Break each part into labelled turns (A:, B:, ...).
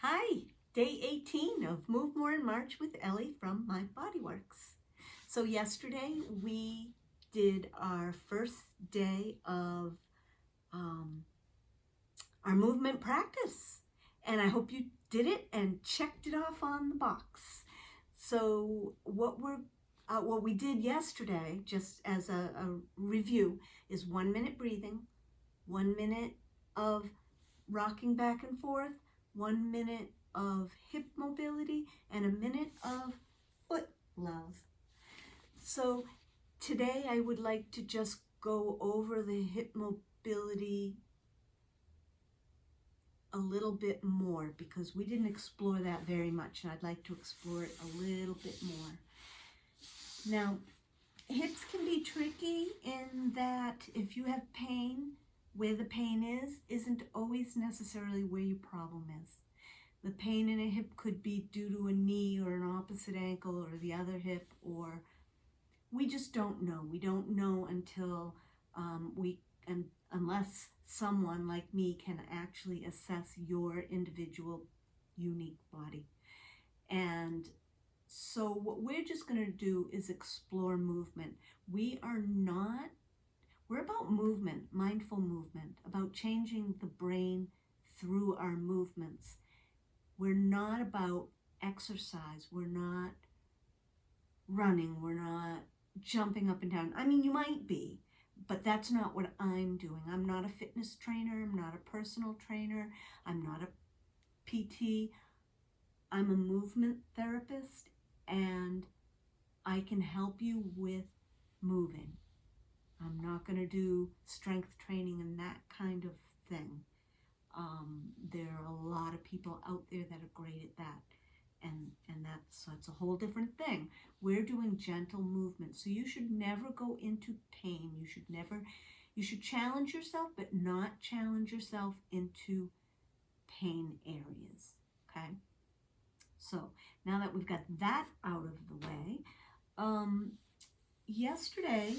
A: Hi, day 18 of Move More in March with Ellie from My Bodyworks. So yesterday we did our first day of um, our movement practice, and I hope you did it and checked it off on the box. So what we did yesterday, just as a review, is 1 minute breathing, 1 minute of rocking back and forth, 1 minute of hip mobility, and a minute of foot love. So today I would like to just go over the hip mobility a little bit more because we didn't explore that very much, and I'd like to explore it a little bit more. Now, hips can be tricky in that if you have pain, where the pain isn't always necessarily where your problem is. The pain in a hip could be due to a knee or an opposite ankle or the other hip, or we just don't know. We don't know until unless someone like me can actually assess your individual unique body. And so what we're just going to do is explore movement. We're about movement, mindful movement, about changing the brain through our movements. We're not about exercise. We're not running. We're not jumping up and down. I mean, you might be, but that's not what I'm doing. I'm not a fitness trainer. I'm not a personal trainer. I'm not a PT. I'm a movement therapist, and I can help you with moving. I'm not going to do strength training and that kind of thing. There are a lot of people out there that are great at that, and that's a whole different thing. We're doing gentle movement, so you should never go into pain. You should challenge yourself, but not challenge yourself into pain areas. Okay. So now that we've got that out of the way, yesterday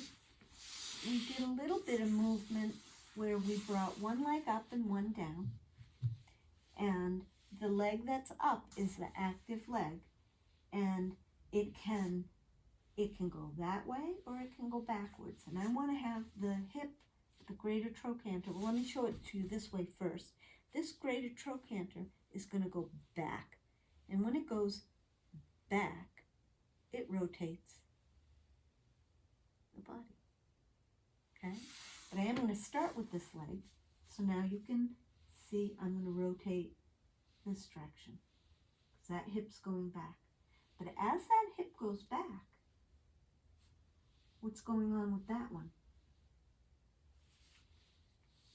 A: we did a little bit of movement where we brought one leg up and one down. And the leg that's up is the active leg, and it can go that way or it can go backwards. And I want to have the hip, the greater trochanter. Well, let me show it to you this way first. This greater trochanter is going to go back. And when it goes back, it rotates the body. Okay? But I am going to start with this leg. So now you can see I'm going to rotate this direction because that hip's going back. But as that hip goes back, what's going on with that one?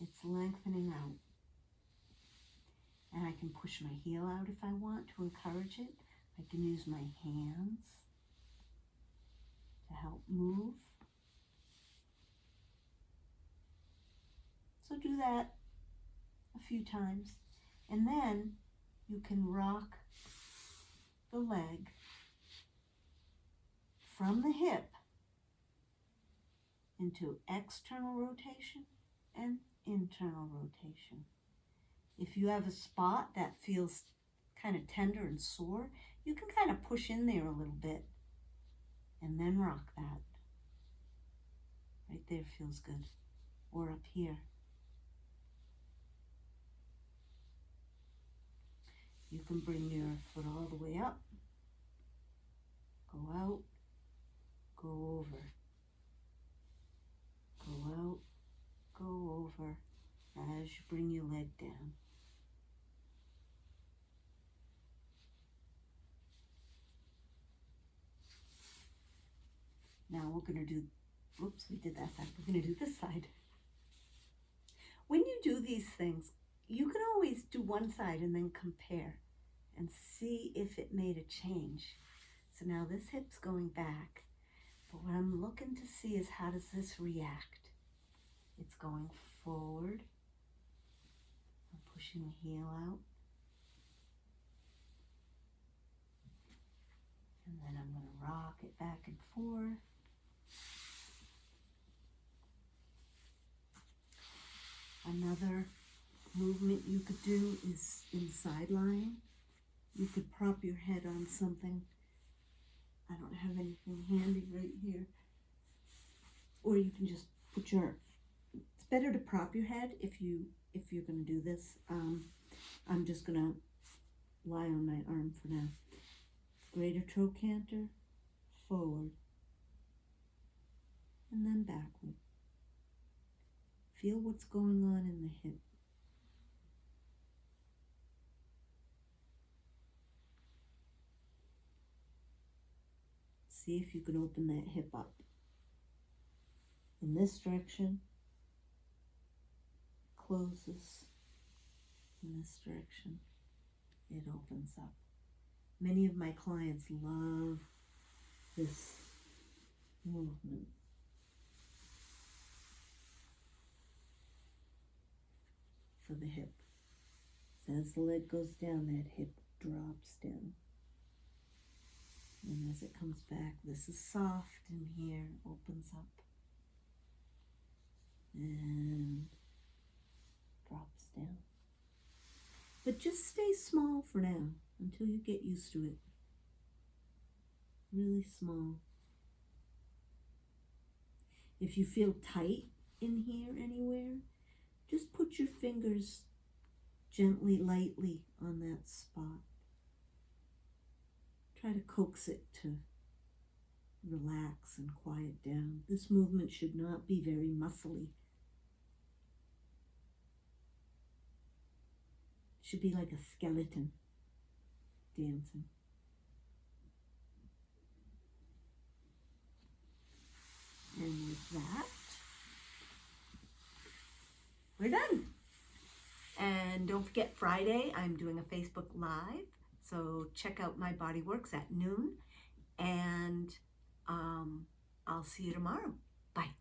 A: It's lengthening out. And I can push my heel out if I want to encourage it. I can use my hands to help move. So do that a few times. And then you can rock the leg from the hip into external rotation and internal rotation. If you have a spot that feels kind of tender and sore, you can kind of push in there a little bit and then rock that. Right there feels good. Or up here. You can bring your foot all the way up, go out, go over, go out, go over as you bring your leg down. Now we're going to do, whoops, we did that side. We're going to do this side. When you do these things, you can always do one side and then compare and see if it made a change. So now this hip's going back, but what I'm looking to see is how does this react? It's going forward. I'm pushing the heel out. And then I'm going to rock it back and forth. Another movement you could do is in side lying. You could prop your head on something. I don't have anything handy right here. Or you can just put your, it's better to prop your head if you're going to do this. I'm just going to lie on my arm for now. Greater trochanter, forward, and then backward. Feel what's going on in the hip. See if you can open that hip up. In this direction, closes. In this direction, it opens up. Many of my clients love this movement. For the hip. So as the leg goes down, that hip drops down. And as it comes back, this is soft in here, opens up. And drops down. But just stay small for now until you get used to it. Really small. If you feel tight in here anywhere, just put your fingers gently, lightly on that spot. Try to coax it to relax and quiet down. This movement should not be very muscly. It should be like a skeleton dancing. And with that, we're done. And don't forget, Friday, I'm doing a Facebook Live. So check out My Body Works at noon. And I'll see you tomorrow. Bye.